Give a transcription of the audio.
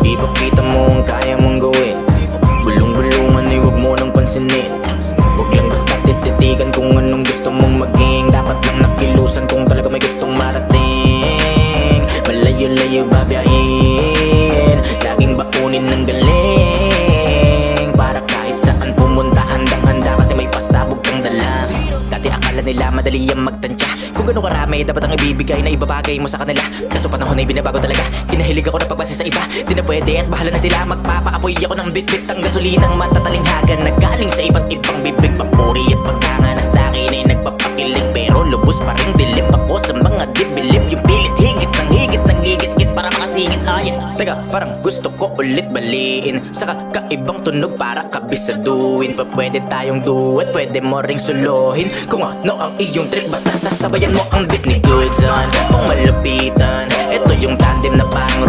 Ipakita mo ang kaya mong gawin. Bulong-bulungan ay huwag mo nang pansinin. Huwag lang basta tititigan kung anong gusto mong maging. Dapat lang nakilusan kung talaga may gustong marating. Malayo-layo babiyahin, laging baunin ng galing. Para kahit saan pumunta handang-handa kasi may pasabog kang dala. Dati akala nila madali ang magtansya. Kung gano'ng karami dapat ang ibibigay na ibabagay mo sa kanila. Kaso panahon ay binabago talaga. Kinahilig ako na pagbase sa iba. Di na pwede at bahala na sila. Magpapaapoy ako ng bit-bit ang gasolinang matatalinghagan na galing sa iba't ibang bibig. Papuri at pagkanga na sa'kin ay nagpapakilig. Pero lubos pa rin dilip ako sa mga dibilip. Yung pilit higit ng higit para makasingit. Teka, parang gusto ko ulit baliin sa kakaibang tunog para kabisaduin. Pa pwede tayong duet, pwede mo ring suluhin. Kung ano ang iyong trip, basta sasabayan mo ang beat ni Good Son. Kung malapitan, ito yung tandem na pang